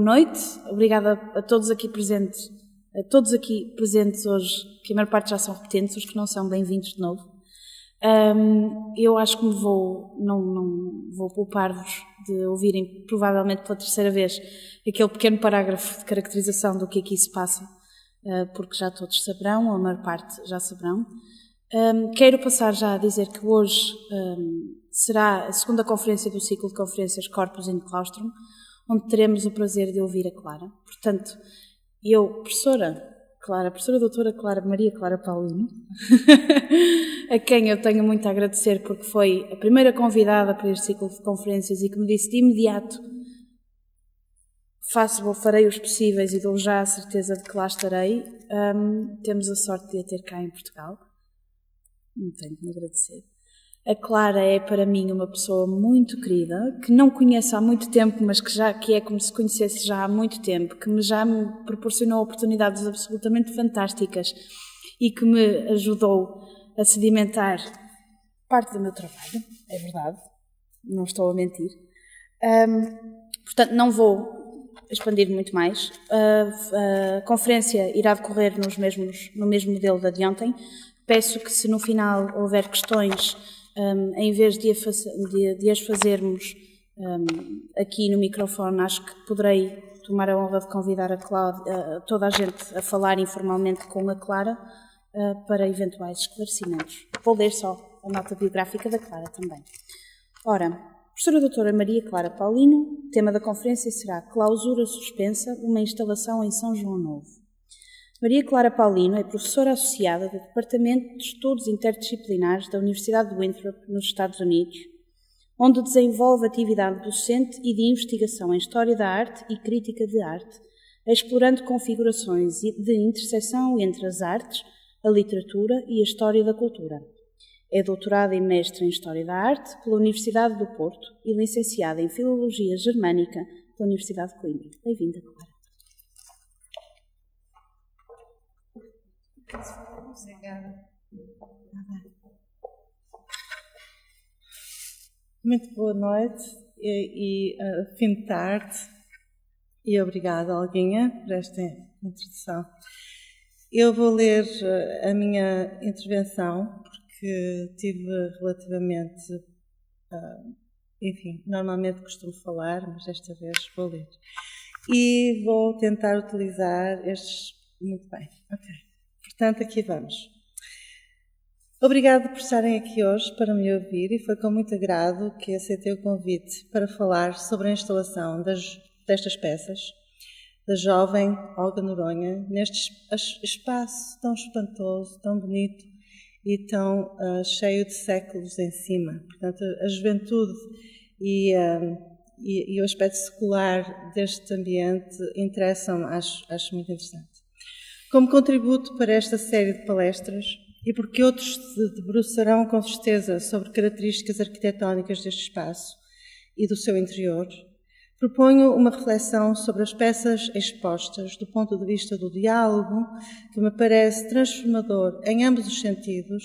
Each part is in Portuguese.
noite, obrigada a todos aqui presentes, hoje, que a maior parte já são repetentes, os que não são, bem-vindos de novo. Eu acho que não vou poupar-vos de ouvirem, provavelmente pela terceira vez, aquele pequeno parágrafo de caracterização do que aqui se passa, porque já todos saberão, ou a maior parte já saberão. Quero passar já a dizer que hoje será a segunda conferência do ciclo de conferências Corpus in Claustrum, onde teremos o prazer de ouvir a Clara. Portanto, eu, professora doutora Clara Maria Clara Paulino, a quem eu tenho muito a agradecer porque foi a primeira convidada para este ciclo de conferências e que me disse de imediato farei os possíveis e dou já a certeza de que lá estarei. Temos a sorte de a ter cá em Portugal. Não tenho que me agradecer. A Clara é para mim uma pessoa muito querida, que não conheço há muito tempo, mas que é como se conhecesse já há muito tempo, que já me proporcionou oportunidades absolutamente fantásticas e que me ajudou a sedimentar parte do meu trabalho, é verdade, não estou a mentir. Portanto, não vou expandir muito mais. A conferência irá decorrer no mesmo modelo da de ontem. Peço que, se no final houver questões, em vez de as fazermos aqui no microfone, acho que poderei tomar a honra de convidar toda a gente a falar informalmente com a Clara para eventuais esclarecimentos. Vou ler só a nota biográfica da Clara também. Ora, professora doutora Maria Clara Paulino, tema da conferência será Clausura suspensa, uma instalação em São João Novo. Maria Clara Paulino é professora associada do Departamento de Estudos Interdisciplinares da Universidade de Winthrop, nos Estados Unidos, onde desenvolve atividade docente e de investigação em História da Arte e Crítica de Arte, explorando configurações de interseção entre as artes, a literatura e a história da cultura. É doutorada e mestre em História da Arte pela Universidade do Porto e licenciada em Filologia Germânica pela Universidade de Coimbra. Bem-vinda, Clara. Obrigada. Muito boa noite e fim de tarde e obrigada, Olguinha, por esta introdução. Eu vou ler a minha intervenção porque tive relativamente, normalmente costumo falar, mas desta vez vou ler. E vou tentar utilizar estes... Muito bem, ok. Portanto, aqui vamos. Obrigada por estarem aqui hoje para me ouvir e foi com muito agrado que aceitei o convite para falar sobre a instalação destas peças da jovem Olga Noronha neste espaço tão espantoso, tão bonito e tão cheio de séculos em cima. Portanto, a juventude e o aspecto secular deste ambiente interessam-me, acho muito interessante. Como contributo para esta série de palestras, e porque outros se debruçarão com certeza sobre características arquitetónicas deste espaço e do seu interior, proponho uma reflexão sobre as peças expostas do ponto de vista do diálogo, que me parece transformador em ambos os sentidos,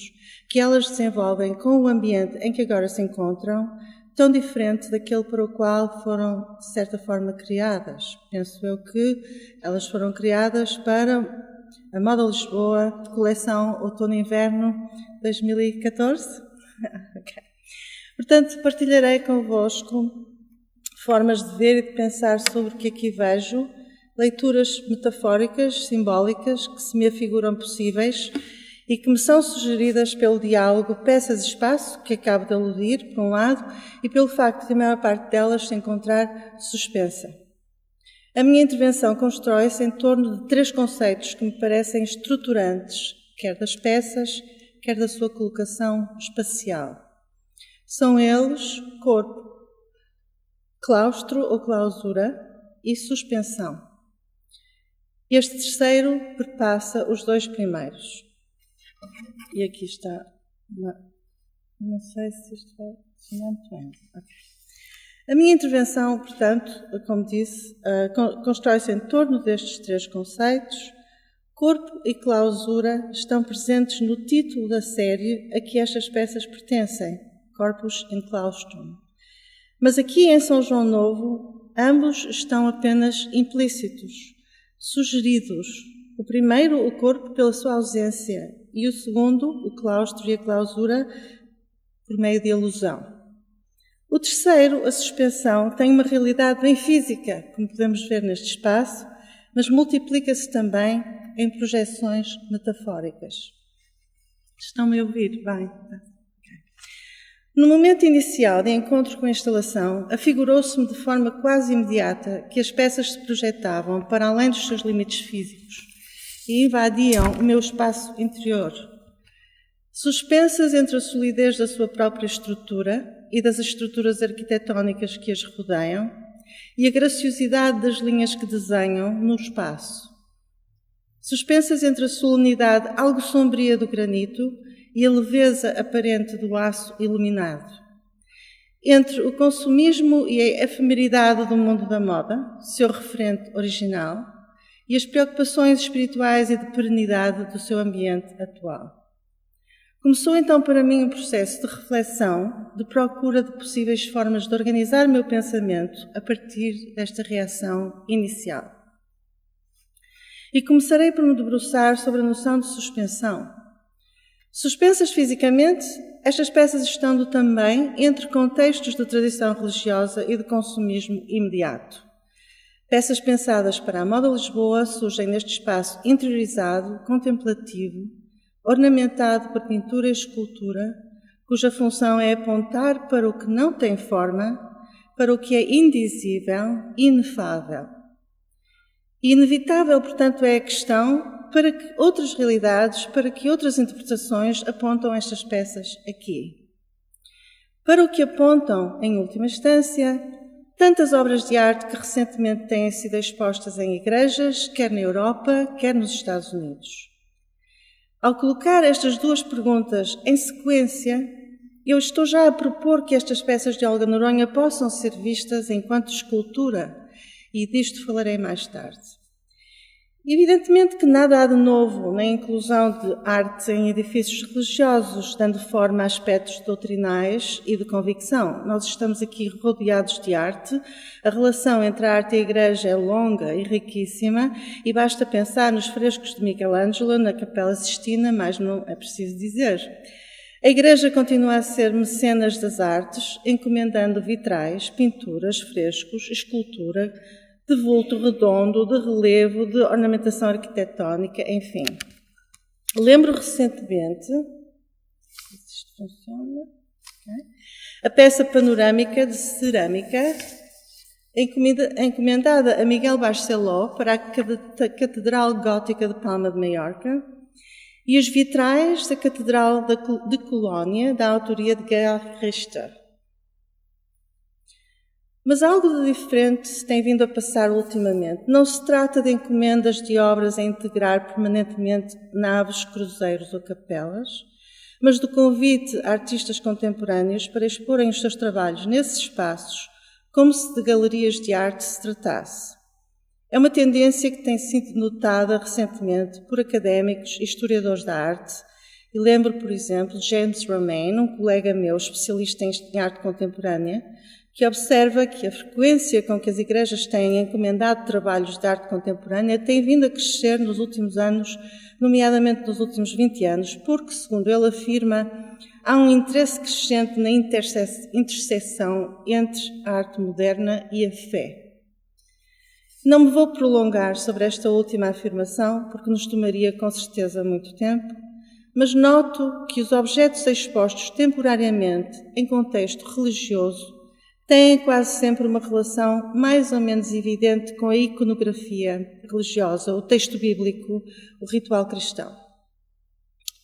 que elas desenvolvem com o ambiente em que agora se encontram, tão diferente daquele para o qual foram, de certa forma, criadas. Penso eu que elas foram criadas para a Moda Lisboa, de coleção Outono-Inverno 2014. Okay. Portanto, partilharei convosco formas de ver e de pensar sobre o que aqui vejo, leituras metafóricas, simbólicas, que se me afiguram possíveis e que me são sugeridas pelo diálogo peças e espaço, que acabo de aludir, por um lado, e pelo facto de a maior parte delas se encontrar suspensa. A minha intervenção constrói-se em torno de 3 conceitos que me parecem estruturantes, quer das peças, quer da sua colocação espacial. São eles corpo, claustro ou clausura e suspensão. Este terceiro perpassa os 2 primeiros. E aqui está. Não sei se isto vai funcionar muito bem. Okay. A minha intervenção, portanto, como disse, constrói-se em torno destes 3 conceitos. Corpo e clausura estão presentes no título da série a que estas peças pertencem, Corpus in Claustrum. Mas aqui em São João Novo ambos estão apenas implícitos, sugeridos. O primeiro, o corpo, pela sua ausência, e o segundo, o claustro e a clausura, por meio de alusão. O terceiro, a suspensão, tem uma realidade bem física, como podemos ver neste espaço, mas multiplica-se também em projeções metafóricas. Estão-me a ouvir? Bem. No momento inicial de encontro com a instalação, afigurou-se-me de forma quase imediata que as peças se projetavam para além dos seus limites físicos e invadiam o meu espaço interior. Suspensas entre a solidez da sua própria estrutura e das estruturas arquitetónicas que as rodeiam e a graciosidade das linhas que desenham no espaço. Suspensas entre a solenidade algo sombria do granito e a leveza aparente do aço iluminado. Entre o consumismo e a efemeridade do mundo da moda, seu referente original, e as preocupações espirituais e de perenidade do seu ambiente atual. Começou então para mim um processo de reflexão, de procura de possíveis formas de organizar o meu pensamento a partir desta reação inicial. E começarei por me debruçar sobre a noção de suspensão. Suspensas fisicamente, estas peças estando também entre contextos de tradição religiosa e de consumismo imediato. Peças pensadas para a moda Lisboa surgem neste espaço interiorizado, contemplativo, ornamentado por pintura e escultura, cuja função é apontar para o que não tem forma, para o que é indizível, inefável. E inevitável, portanto, é a questão para que outras realidades, para que outras interpretações apontam estas peças aqui. Para o que apontam, em última instância, tantas obras de arte que recentemente têm sido expostas em igrejas, quer na Europa, quer nos Estados Unidos. Ao colocar estas duas perguntas em sequência, eu estou já a propor que estas peças de Olga Noronha possam ser vistas enquanto escultura, e disto falarei mais tarde. Evidentemente que nada há de novo na inclusão de arte em edifícios religiosos, dando forma a aspectos doutrinais e de convicção. Nós estamos aqui rodeados de arte, a relação entre a arte e a Igreja é longa e riquíssima, e basta pensar nos frescos de Michelangelo na Capela Sistina, mas não é preciso dizer. A Igreja continua a ser mecenas das artes, encomendando vitrais, pinturas, frescos, escultura, de vulto redondo, de relevo, de ornamentação arquitetónica, enfim. Lembro recentemente, isto funciona, a peça panorâmica de cerâmica encomendada a Miguel Barceló para a Catedral Gótica de Palma de Maiorca e os vitrais da Catedral de Colónia, da autoria de Gerhard Richter. Mas algo de diferente se tem vindo a passar ultimamente. Não se trata de encomendas de obras a integrar permanentemente naves, cruzeiros ou capelas, mas do convite a artistas contemporâneos para exporem os seus trabalhos nesses espaços, como se de galerias de arte se tratasse. É uma tendência que tem sido notada recentemente por académicos e historiadores da arte, e lembro, por exemplo, James Romain, um colega meu especialista em arte contemporânea, que observa que a frequência com que as igrejas têm encomendado trabalhos de arte contemporânea tem vindo a crescer nos últimos anos, nomeadamente nos últimos 20 anos, porque, segundo ele afirma, há um interesse crescente na interseção entre a arte moderna e a fé. Não me vou prolongar sobre esta última afirmação, porque nos tomaria com certeza muito tempo, mas noto que os objetos expostos temporariamente em contexto religioso têm quase sempre uma relação mais ou menos evidente com a iconografia religiosa, o texto bíblico, o ritual cristão.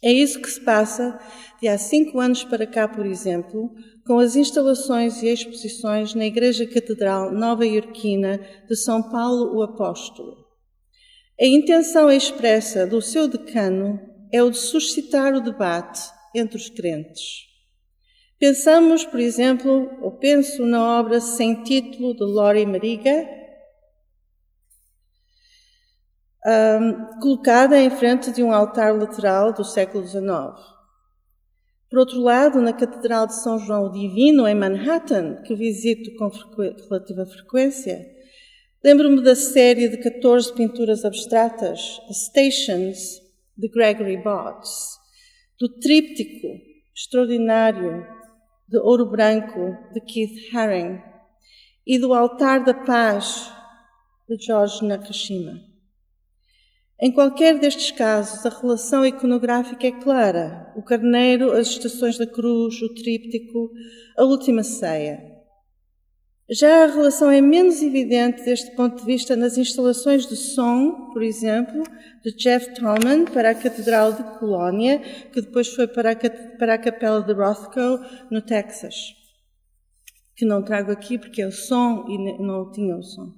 É isso que se passa de há 5 anos para cá, por exemplo, com as instalações e exposições na Igreja Catedral Nova-Iorquina de São Paulo o Apóstolo. A intenção expressa do seu decano é o de suscitar o debate entre os crentes. Pensamos, por exemplo, ou penso na obra Sem Título, de Lori Mariga, colocada em frente de um altar lateral do século XIX. Por outro lado, na Catedral de São João o Divino, em Manhattan, que visito com relativa frequência, lembro-me da série de 14 pinturas abstratas, As Stations, de Gregory Botts, do tríptico extraordinário de ouro branco de Keith Haring e do Altar da Paz de George Nakashima. Em qualquer destes casos, a relação iconográfica é clara. O carneiro, as estações da cruz, o tríptico, a última ceia. Já a relação é menos evidente deste ponto de vista nas instalações de som, por exemplo, de Jeff Tallman para a Catedral de Colónia, que depois foi para a Capela de Rothko, no Texas, que não trago aqui porque é o som e não tinha o som.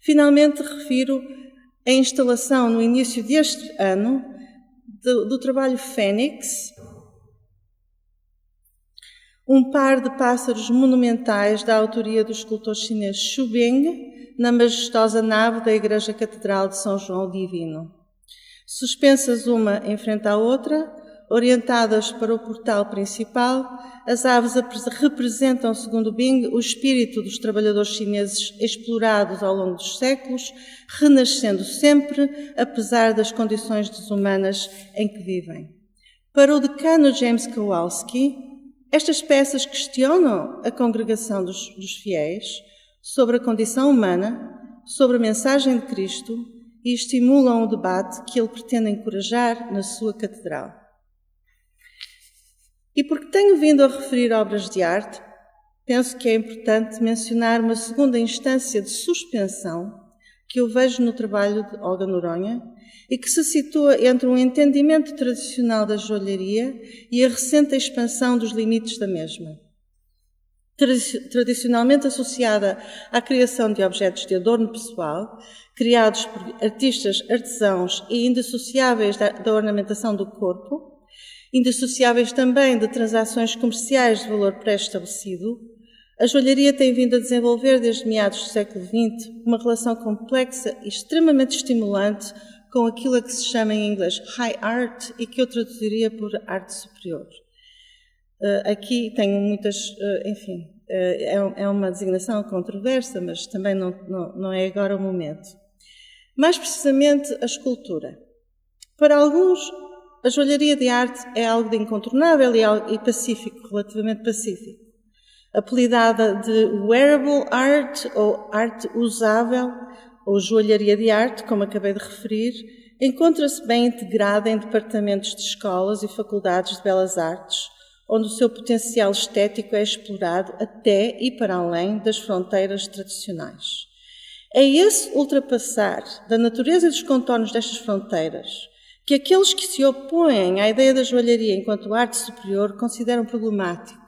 Finalmente, refiro a instalação no início deste ano do trabalho Fênix, um par de pássaros monumentais da autoria do escultor chinês Xu Bing, na majestosa nave da Igreja Catedral de São João Divino. Suspensas uma em frente à outra, orientadas para o portal principal, as aves representam, segundo Bing, o espírito dos trabalhadores chineses explorados ao longo dos séculos, renascendo sempre, apesar das condições desumanas em que vivem. Para o decano James Kowalski, estas peças questionam a congregação dos fiéis sobre a condição humana, sobre a mensagem de Cristo e estimulam o debate que ele pretende encorajar na sua catedral. E porque tenho vindo a referir obras de arte, penso que é importante mencionar uma segunda instância de suspensão que eu vejo no trabalho de Olga Noronha e que se situa entre um entendimento tradicional da joalharia e a recente expansão dos limites da mesma. Tradicionalmente associada à criação de objetos de adorno pessoal, criados por artistas artesãos e indissociáveis da ornamentação do corpo, indissociáveis também de transações comerciais de valor pré-estabelecido, a joalharia tem vindo a desenvolver desde meados do século XX uma relação complexa e extremamente estimulante com aquilo a que se chama em inglês high art e que eu traduziria por arte superior. Aqui tenho muitas, enfim, é uma designação controversa, mas também não é agora o momento. Mais precisamente, a escultura. Para alguns, a joalharia de arte é algo de incontornável e pacífico, relativamente pacífico. Apelidada de wearable art ou arte usável, ou joalharia de arte, como acabei de referir, encontra-se bem integrada em departamentos de escolas e faculdades de belas artes, onde o seu potencial estético é explorado até e para além das fronteiras tradicionais. É esse ultrapassar da natureza e dos contornos destas fronteiras que aqueles que se opõem à ideia da joalharia enquanto arte superior consideram problemático.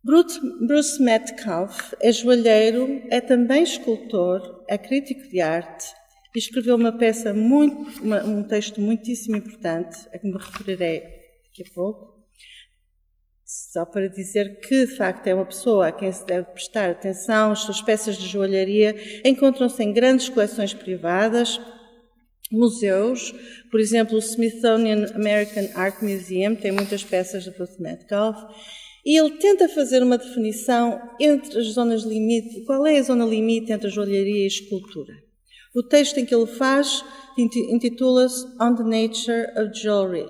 Bruce Metcalf é joalheiro, é também escultor, é crítico de arte e escreveu um texto muitíssimo importante, a que me referirei daqui a pouco, só para dizer que, de facto, é uma pessoa a quem se deve prestar atenção. As suas peças de joalharia encontram-se em grandes coleções privadas, museus, por exemplo, o Smithsonian American Art Museum tem muitas peças de Bruce Metcalf, e ele tenta fazer uma definição entre as zonas limite. Qual é a zona limite entre a joalharia e a escultura? O texto em que ele faz intitula-se On the Nature of Jewelry,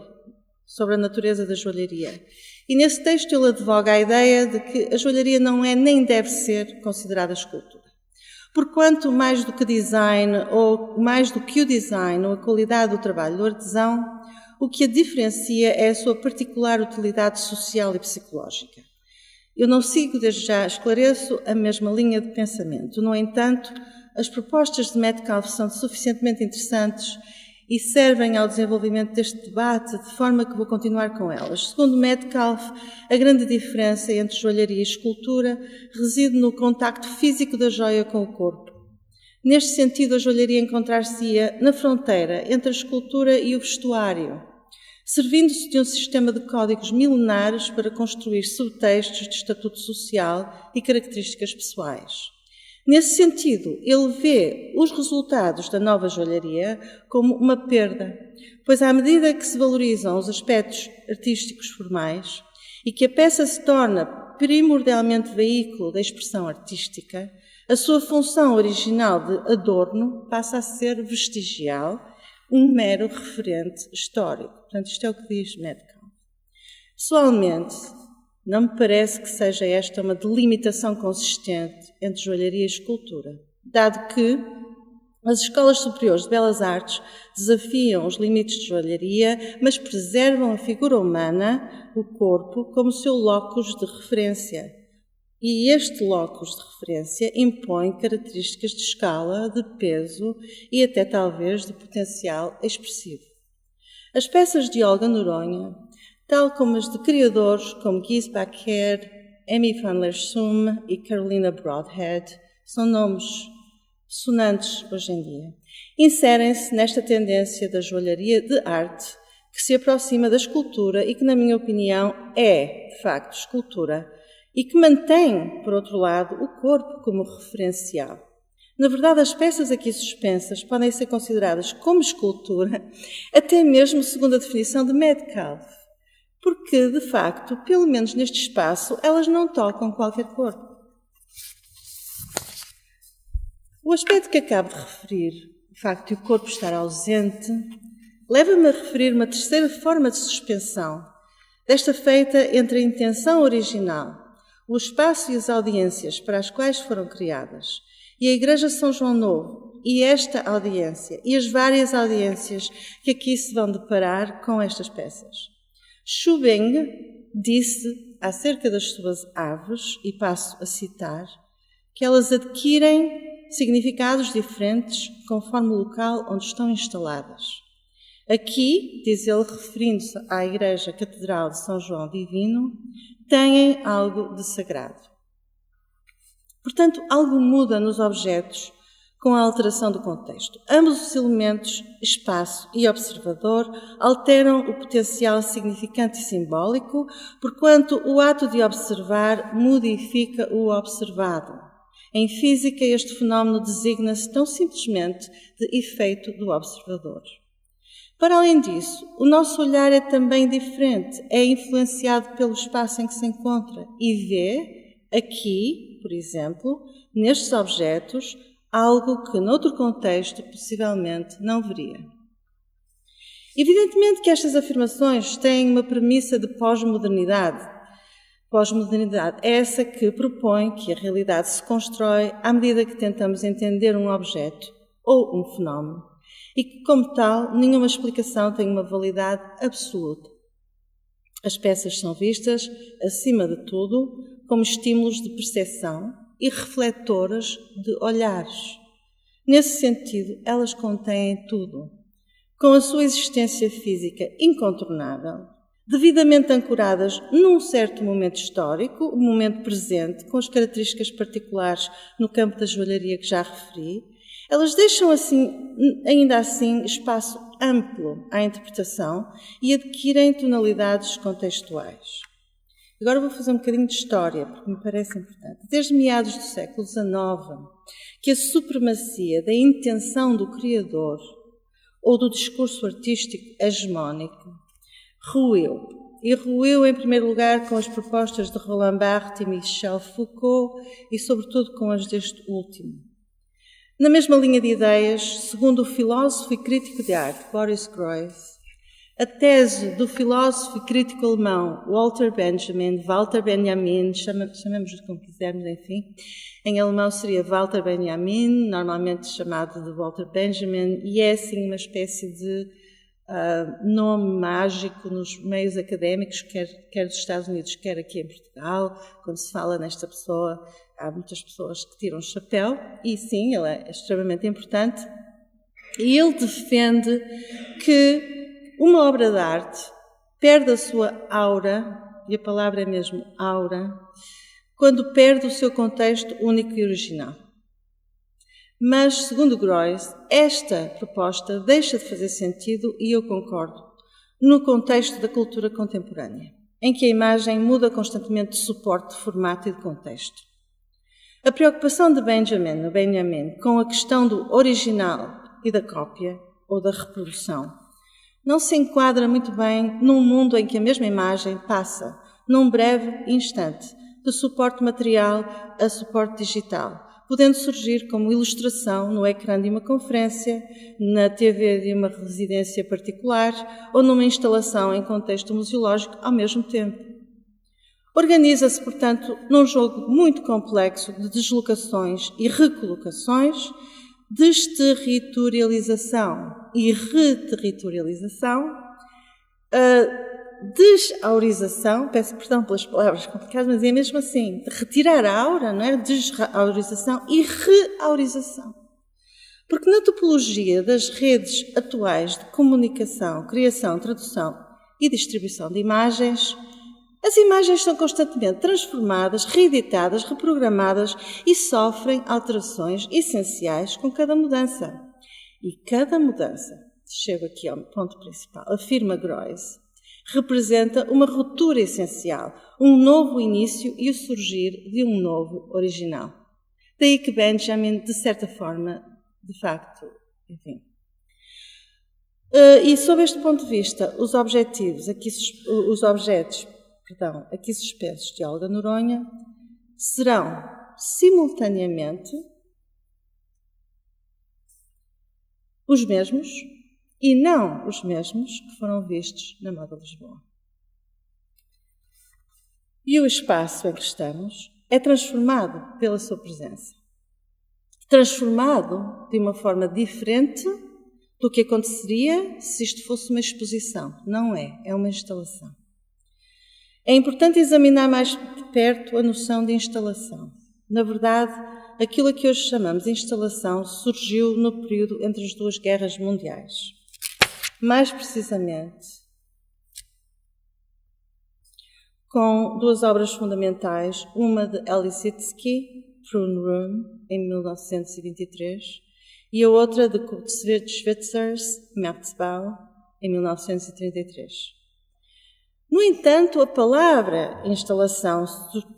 sobre a natureza da joalharia. E nesse texto ele advoga a ideia de que a joalharia não é nem deve ser considerada escultura. Porquanto mais do que design, ou mais do que o design ou a qualidade do trabalho do artesão, o que a diferencia é a sua particular utilidade social e psicológica. Eu não sigo, desde já esclareço, a mesma linha de pensamento. No entanto, as propostas de Metcalf são suficientemente interessantes e servem ao desenvolvimento deste debate, de forma que vou continuar com elas. Segundo Metcalf, a grande diferença entre joalharia e escultura reside no contacto físico da joia com o corpo. Neste sentido, a joalharia encontrar-se-ia na fronteira entre a escultura e o vestuário, servindo-se de um sistema de códigos milenares para construir subtextos de estatuto social e características pessoais. Nesse sentido, ele vê os resultados da nova joalharia como uma perda, pois à medida que se valorizam os aspectos artísticos formais e que a peça se torna primordialmente veículo da expressão artística, a sua função original de adorno passa a ser vestigial, um mero referente histórico. Portanto, isto é o que diz Metcalfe. Pessoalmente, não me parece que seja esta uma delimitação consistente entre joalharia e escultura, dado que as escolas superiores de belas artes desafiam os limites de joalharia, mas preservam a figura humana, o corpo, como seu locus de referência. E este locus de referência impõe características de escala, de peso e até talvez de potencial expressivo. As peças de Olga Noronha, tal como as de criadores como Guy Bacher, Amy van Leersum e Carolina Broadhead, são nomes sonantes hoje em dia. Inserem-se nesta tendência da joalharia de arte que se aproxima da escultura e que, na minha opinião, é, de facto, escultura e que mantém, por outro lado, o corpo como referencial. Na verdade, as peças aqui suspensas podem ser consideradas como escultura, até mesmo segundo a definição de Metcalfe, porque, de facto, pelo menos neste espaço, elas não tocam qualquer corpo. O aspecto que acabo de referir, o facto de o corpo estar ausente, leva-me a referir uma terceira forma de suspensão, desta feita entre a intenção original, o espaço e as audiências para as quais foram criadas, e a Igreja São João Novo, e esta audiência, e as várias audiências que aqui se vão deparar com estas peças. Xu Beng disse acerca das suas aves, e passo a citar, que elas adquirem significados diferentes conforme o local onde estão instaladas. Aqui, diz ele, referindo-se à Igreja Catedral de São João Divino, têm algo de sagrado. Portanto, algo muda nos objetos com a alteração do contexto. Ambos os elementos, espaço e observador, alteram o potencial significante e simbólico, porquanto o ato de observar modifica o observado. Em física, este fenómeno designa-se tão simplesmente de efeito do observador. Para além disso, o nosso olhar é também diferente, é influenciado pelo espaço em que se encontra e vê, aqui, por exemplo, nestes objetos, algo que noutro contexto possivelmente não veria. Evidentemente que estas afirmações têm uma premissa de pós-modernidade. Pós-modernidade é essa que propõe que a realidade se constrói à medida que tentamos entender um objeto ou um fenómeno e que, como tal, nenhuma explicação tem uma validade absoluta. As peças são vistas, acima de tudo, como estímulos de percepção e refletoras de olhares. Nesse sentido, elas contêm tudo, com a sua existência física incontornável, devidamente ancoradas num certo momento histórico, o momento presente, com as características particulares no campo da joalharia que já referi. Elas deixam, ainda assim, espaço amplo à interpretação e adquirem tonalidades contextuais. Agora vou fazer um bocadinho de história, porque me parece importante. Desde meados do século XIX, que a supremacia da intenção do criador ou do discurso artístico hegemónico ruiu. E ruiu, em primeiro lugar, com as propostas de Roland Barthes e Michel Foucault e, sobretudo, com as deste último. Na mesma linha de ideias, segundo o filósofo e crítico de arte Boris Groys, a tese do filósofo e crítico alemão Walter Benjamin, chamemos-lhe como quisermos, enfim, em alemão seria Walter Benjamin, normalmente chamado de Walter Benjamin, e é assim uma espécie de nome mágico nos meios académicos, quer dos Estados Unidos, quer aqui em Portugal. Quando se fala nesta pessoa, há muitas pessoas que tiram o chapéu, e sim, ele é extremamente importante. E ele defende que uma obra de arte perde a sua aura, e a palavra é mesmo aura, quando perde o seu contexto único e original. Mas, segundo Groys, esta proposta deixa de fazer sentido, e eu concordo, no contexto da cultura contemporânea, em que a imagem muda constantemente de suporte, de formato e de contexto. A preocupação de Benjamin com a questão do original e da cópia ou da reprodução não se enquadra muito bem num mundo em que a mesma imagem passa, num breve instante, de suporte material a suporte digital, podendo surgir como ilustração no ecrã de uma conferência, na TV de uma residência particular ou numa instalação em contexto museológico ao mesmo tempo. Organiza-se, portanto, num jogo muito complexo de deslocações e recolocações, desterritorialização e reterritorialização, desaurização, peço perdão pelas palavras complicadas, mas é mesmo assim, de retirar a aura, não é? Desaurização e reaurização. Porque na topologia das redes atuais de comunicação, criação, tradução e distribuição de imagens, as imagens são constantemente transformadas, reeditadas, reprogramadas e sofrem alterações essenciais com cada mudança. E cada mudança, chego aqui ao ponto principal, afirma Groys, representa uma ruptura essencial, um novo início e o surgir de um novo original. Daí que Benjamin, de certa forma, de facto, enfim. E sob este ponto de vista, os objetos aqui suspensos de Olga Noronha serão simultaneamente os mesmos e não os mesmos que foram vistos na Moda Lisboa. E o espaço em que estamos é transformado pela sua presença. Transformado de uma forma diferente do que aconteceria se isto fosse uma exposição. Não é, é uma instalação. É importante examinar mais de perto a noção de instalação. Na verdade, aquilo a que hoje chamamos de instalação surgiu no período entre as duas guerras mundiais. Mais precisamente, com duas obras fundamentais, uma de Lissitzky, Prune Room, em 1923, e a outra de Schwetzers, Märzbau, em 1933. No entanto, a palavra instalação,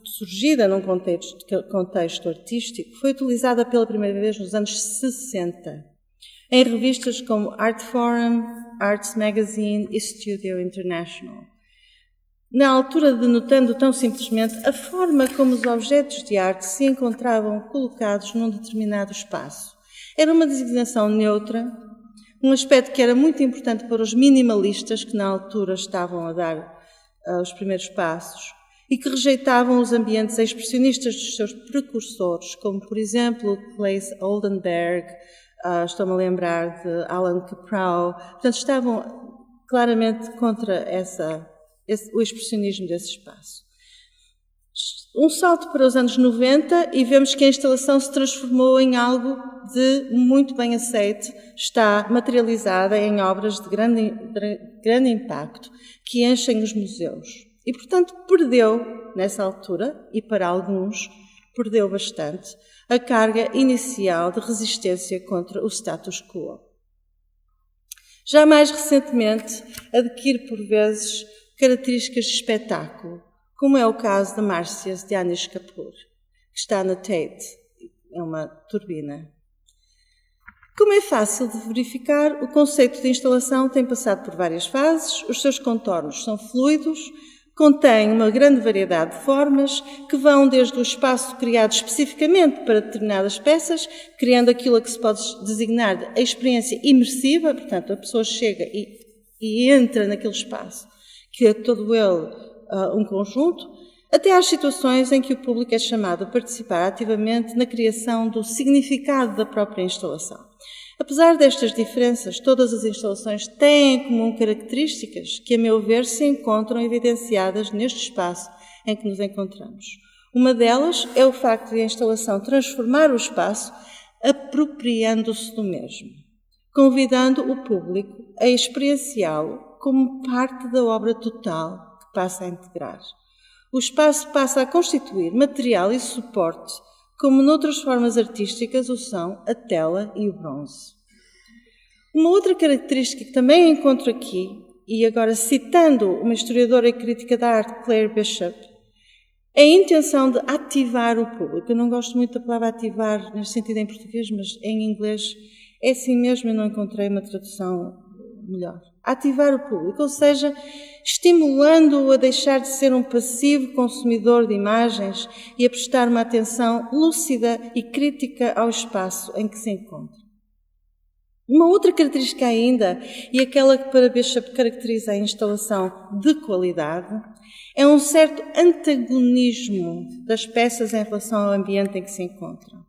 surgida num contexto artístico, foi utilizada pela primeira vez nos anos 60, em revistas como Art Forum, Arts Magazine e Studio International. Na altura, denotando tão simplesmente a forma como os objetos de arte se encontravam colocados num determinado espaço. Era uma designação neutra, um aspecto que era muito importante para os minimalistas que na altura estavam a dar os primeiros passos e que rejeitavam os ambientes expressionistas dos seus precursores, como, por exemplo, Claes Oldenburg, estou-me a lembrar de Alan Caprow. Portanto, estavam claramente contra o expressionismo desse espaço. Um salto para os anos 90 e vemos que a instalação se transformou em algo de muito bem aceite, está materializada em obras de grande impacto que enchem os museus. E, portanto, perdeu, nessa altura, e para alguns, perdeu bastante, a carga inicial de resistência contra o status quo. Já mais recentemente, adquire, por vezes, características de espetáculo, como é o caso da Marcias de Anish Kapoor, que está na Tate, é uma turbina. Como é fácil de verificar, o conceito de instalação tem passado por várias fases, os seus contornos são fluidos, contém uma grande variedade de formas que vão desde o espaço criado especificamente para determinadas peças, criando aquilo a que se pode designar de experiência imersiva, portanto, a pessoa chega e entra naquele espaço, que é todo ele um conjunto, até às situações em que o público é chamado a participar ativamente na criação do significado da própria instalação. Apesar destas diferenças, todas as instalações têm em comum características que, a meu ver, se encontram evidenciadas neste espaço em que nos encontramos. Uma delas é o facto de a instalação transformar o espaço apropriando-se do mesmo, convidando o público a experienciá-lo como parte da obra total que passa a integrar. O espaço passa a constituir material e suporte, como noutras formas artísticas o são a tela e o bronze. Uma outra característica que também encontro aqui, e agora citando uma historiadora e crítica da arte, Claire Bishop, A intenção de ativar o público, eu não gosto muito da palavra ativar neste sentido em português, mas em inglês é assim mesmo, eu não encontrei uma tradução melhor. Ativar o público, ou seja, estimulando-o a deixar de ser um passivo consumidor de imagens e a prestar uma atenção lúcida e crítica ao espaço em que se encontra. Uma outra característica ainda, e aquela que para Bishop caracteriza a instalação de qualidade, é um certo antagonismo das peças em relação ao ambiente em que se encontram.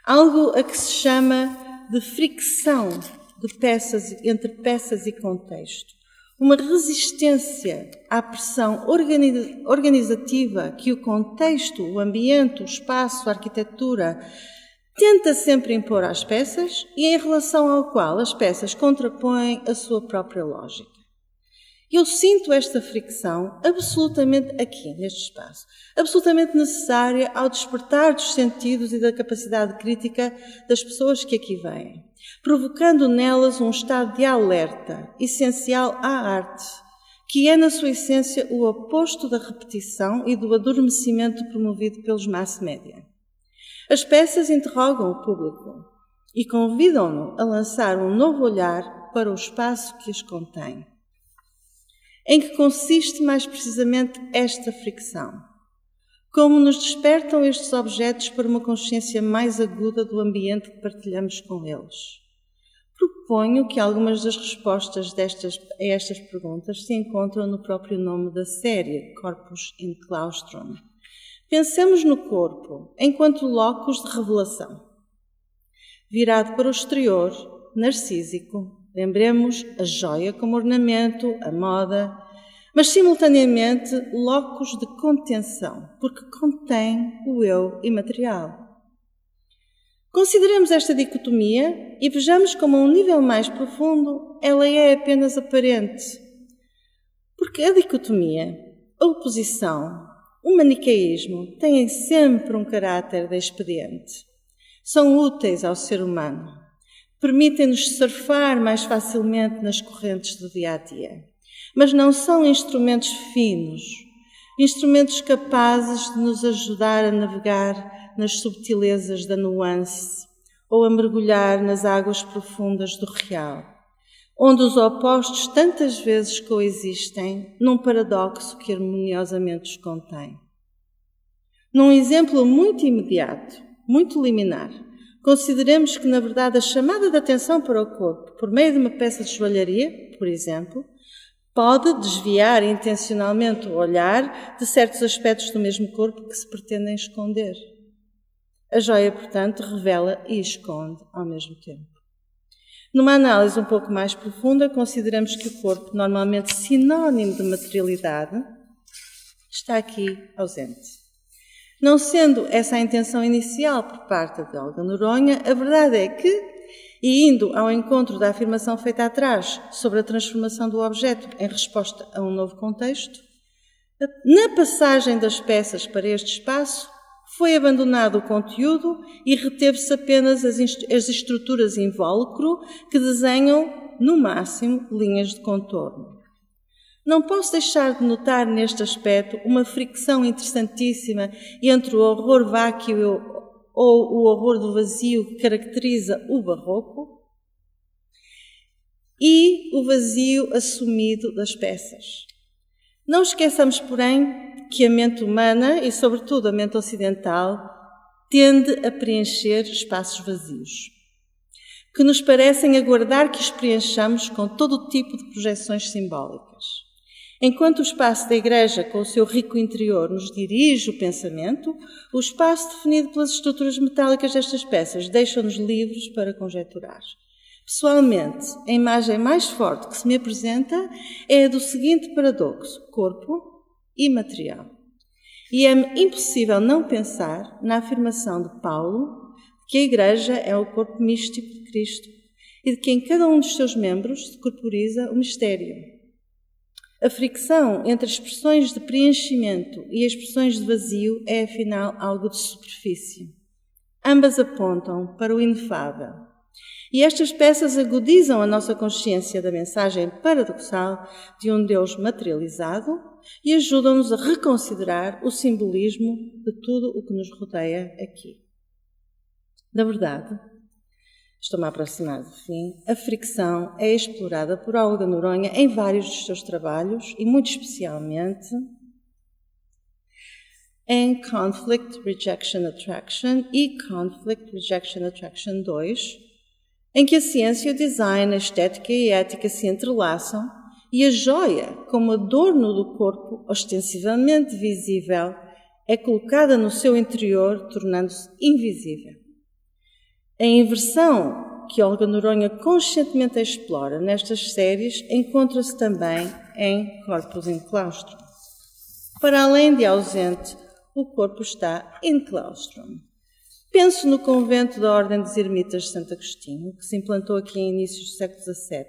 Algo a que se chama de fricção de peças, entre peças e contexto. Uma resistência à pressão organizativa que o contexto, o ambiente, o espaço, a arquitetura tenta sempre impor às peças e em relação ao qual as peças contrapõem a sua própria lógica. Eu sinto esta fricção absolutamente aqui, neste espaço, absolutamente necessária ao despertar dos sentidos e da capacidade crítica das pessoas que aqui vêm, provocando nelas um estado de alerta essencial à arte, que é, na sua essência, o oposto da repetição e do adormecimento promovido pelos mass media. As peças interrogam o público e convidam-no a lançar um novo olhar para o espaço que as contém. Em que consiste mais precisamente esta fricção? Como nos despertam estes objetos para uma consciência mais aguda do ambiente que partilhamos com eles? Proponho que algumas das respostas a estas perguntas se encontram no próprio nome da série, Corpus in Claustrum. Pensemos no corpo enquanto locus de revelação. Virado para o exterior, narcísico, lembremos a joia como ornamento, a moda, mas simultaneamente locus de contenção, porque contém o eu imaterial. Consideremos esta dicotomia e vejamos como a um nível mais profundo ela é apenas aparente. Porque a dicotomia, a oposição, o maniqueísmo têm sempre um caráter de expediente. São úteis ao ser humano. Permitem-nos surfar mais facilmente nas correntes do dia-a-dia. Mas não são instrumentos finos, instrumentos capazes de nos ajudar a navegar nas subtilezas da nuance ou a mergulhar nas águas profundas do real, onde os opostos tantas vezes coexistem num paradoxo que harmoniosamente os contém. Num exemplo muito imediato, muito liminar, consideremos que, na verdade, a chamada de atenção para o corpo por meio de uma peça de joalharia, por exemplo, pode desviar intencionalmente o olhar de certos aspectos do mesmo corpo que se pretendem esconder. A joia, portanto, revela e esconde ao mesmo tempo. Numa análise um pouco mais profunda, consideramos que o corpo, normalmente sinónimo de materialidade, está aqui ausente. Não sendo essa a intenção inicial por parte de Olga Noronha, a verdade é que, e indo ao encontro da afirmação feita atrás sobre a transformação do objeto em resposta a um novo contexto, na passagem das peças para este espaço, foi abandonado o conteúdo e reteve-se apenas as estruturas invólucro que desenham, no máximo, linhas de contorno. Não posso deixar de notar neste aspecto uma fricção interessantíssima entre o horror váqueo ou o horror do vazio que caracteriza o barroco e o vazio assumido das peças. Não esqueçamos, porém, que a mente humana, e sobretudo a mente ocidental, tende a preencher espaços vazios, que nos parecem aguardar que os preenchamos com todo o tipo de projeções simbólicas. Enquanto o espaço da Igreja, com o seu rico interior, nos dirige o pensamento, o espaço definido pelas estruturas metálicas destas peças deixa-nos livres para conjecturar. Pessoalmente, a imagem mais forte que se me apresenta é a do seguinte paradoxo: corpo imaterial. E é-me impossível não pensar na afirmação de Paulo de que a Igreja é o corpo místico de Cristo e de que em cada um dos seus membros se corporiza o mistério. A fricção entre expressões de preenchimento e expressões de vazio é, afinal, algo de superfície. Ambas apontam para o inefável. E estas peças agudizam a nossa consciência da mensagem paradoxal de um Deus materializado e ajudam-nos a reconsiderar o simbolismo de tudo o que nos rodeia aqui. Na verdade, estou-me a aproximar do fim, a fricção é explorada por Olga Noronha em vários dos seus trabalhos e, muito especialmente, em Conflict, Rejection, Attraction e Conflict, Rejection, Attraction 2, em que a ciência, o design, a estética e a ética se entrelaçam e a joia, como adorno do corpo ostensivamente visível, é colocada no seu interior, tornando-se invisível. A inversão que Olga Noronha conscientemente explora nestas séries encontra-se também em Corpus in Claustrum. Para além de ausente, o corpo está in claustrum. Penso no convento da Ordem dos Ermitas de Santo Agostinho, que se implantou aqui em inícios do século XVII,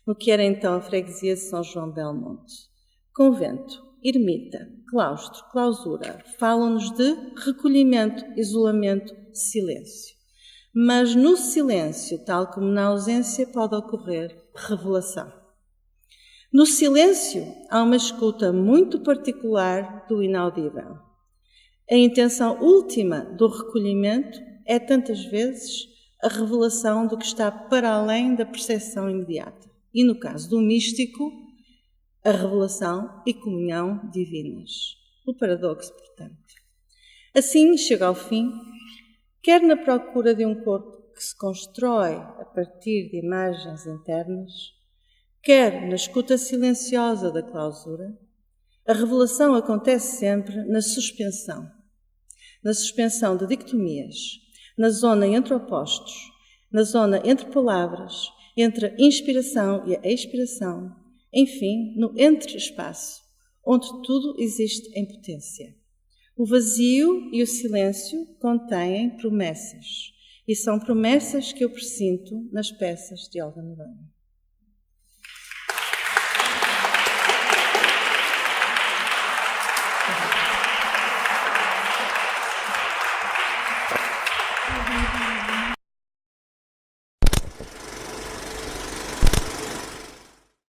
no que era então a freguesia de São João Belmonte. Convento, ermita, claustro, clausura, falam-nos de recolhimento, isolamento, silêncio. Mas no silêncio, tal como na ausência, pode ocorrer revelação. No silêncio, há uma escuta muito particular do inaudível. A intenção última do recolhimento é, tantas vezes, a revelação do que está para além da percepção imediata. E, no caso do místico, a revelação e comunhão divinas. O paradoxo, portanto. Assim, chega ao fim, quer na procura de um corpo que se constrói a partir de imagens internas, quer na escuta silenciosa da clausura, a revelação acontece sempre na suspensão de dicotomias, na zona entre opostos, na zona entre palavras, entre a inspiração e a expiração, enfim, no entre-espaço, onde tudo existe em potência. O vazio e o silêncio contêm promessas, e são promessas que eu presinto nas peças de Olga Noronha.